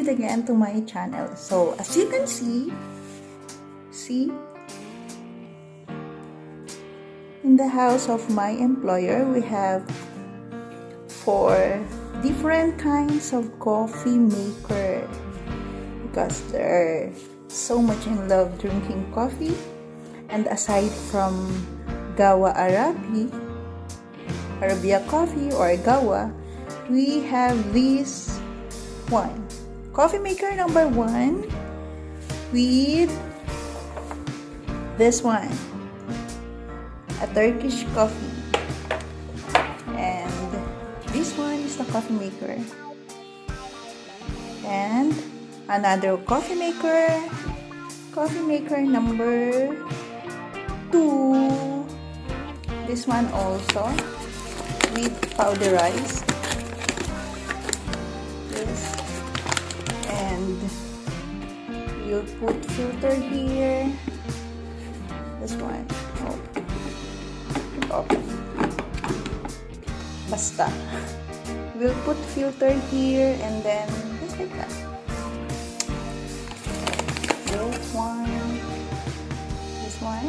tuned again to my channel. So as you can see, in the house of my employer, we have 4 different kinds of coffee maker because they're so much in love drinking coffee. And aside from Gawa Arabia coffee or Gawa, we have this one, coffee maker number 1 with this one, a Turkish coffee, and this one is the coffee maker, and another coffee maker number 2, this one also with powderized, this, and you'll put filter here, this one, basta, we'll put filter here, and then just like that. This one,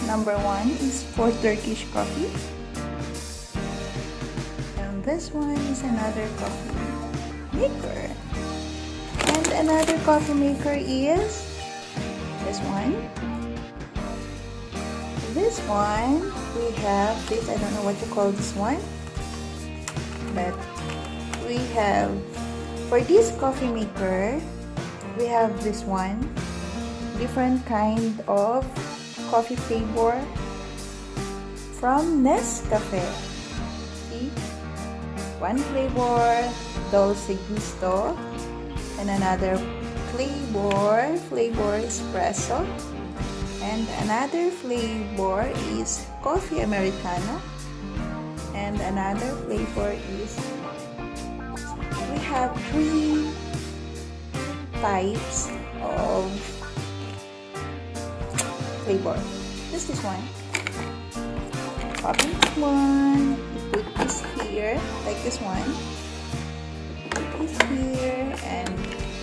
number 1 is for Turkish coffee, and this one is another coffee maker, and another coffee maker is this one. This one, we have this, I don't know what you call this one, but we have, for this coffee maker, we have this one, different kind of coffee flavor from Nescafe. See? One flavor, Dolce Gusto, and another flavor espresso, and another flavor is coffee americano, and another flavor is, we have 3 types of flavor. This one, open one, you put this here like this one, put this here, and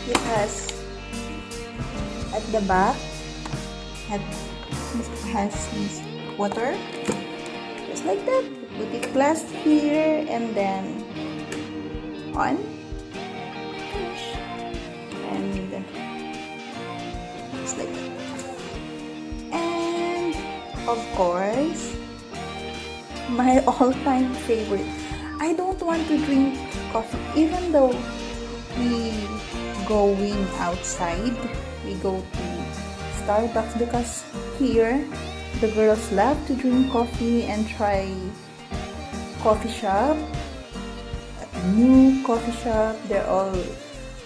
it has at the back, it has this water, just like that. Put it glass here, and then on, finish, and just like that. And of course, my all-time favorite, I don't want to drink coffee even though we going outside, we go to Starbucks, because here the girls love to drink coffee and try coffee shop, new coffee shop, they all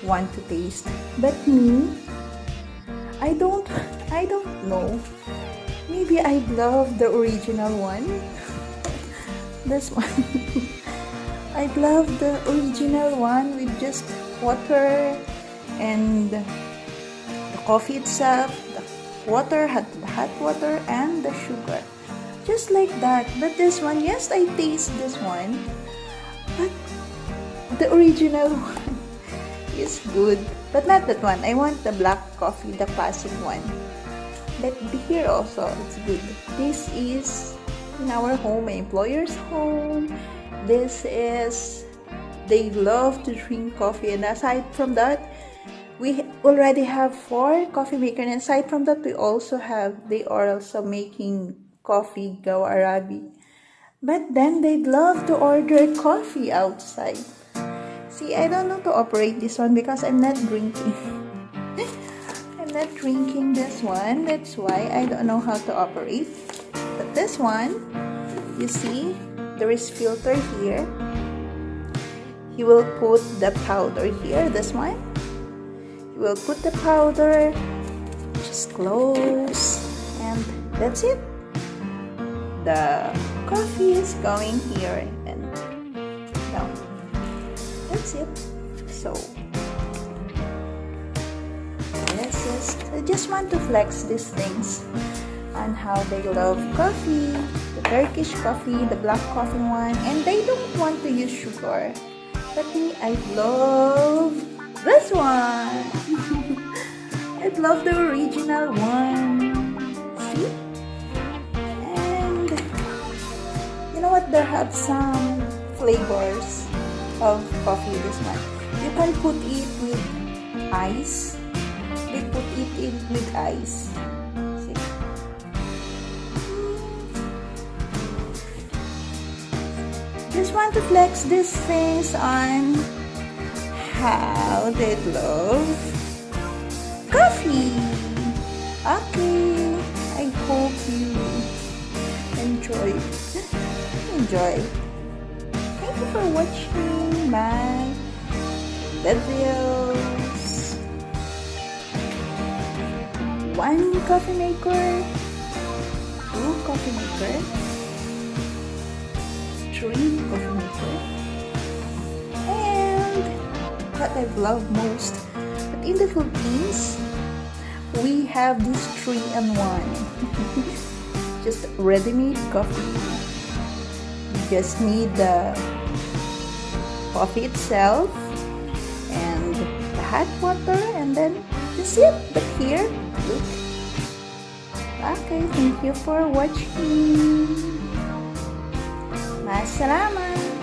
want to taste. But me, I don't know, maybe I love the original one. This one I love the original one with just water and the coffee itself, the water, the hot water, and the sugar, just like that. But this one, yes, I taste this one, but the original one is good, but not that one. I want the black coffee, the classic one. But here also, it's good. This is in our home, my employer's home. This is, they love to drink coffee, and aside from that, we already have 4 coffee makers, and aside from that, they are also making coffee, Gawa Arabi. But then they'd love to order coffee outside. See, I don't know to operate this one because I'm not drinking. I'm not drinking this one, that's why I don't know how to operate. But this one, you see, there is filter here. He will put the powder here, this one. He will put the powder, just close, and that's it. The coffee is going here and down. That's it. So I just want to flex these things on how they love coffee, the Turkish coffee, the black coffee one, and they don't want to use sugar. But me, I love This one. I love the original one. See? And you know what? They have some flavors of coffee. This one. You can put it with ice. They put it in with ice. See? Just want to flex these things on how they love coffee. Okay, I hope you enjoy. Thank you for watching my videos. One coffee maker, two coffee maker, three coffee maker, and what I love most, but in the Philippines, we have this 3-in-1. Just ready-made coffee. You just need the coffee itself and the hot water, and then just it. But here, look. Okay, thank you for watching. Masalamat.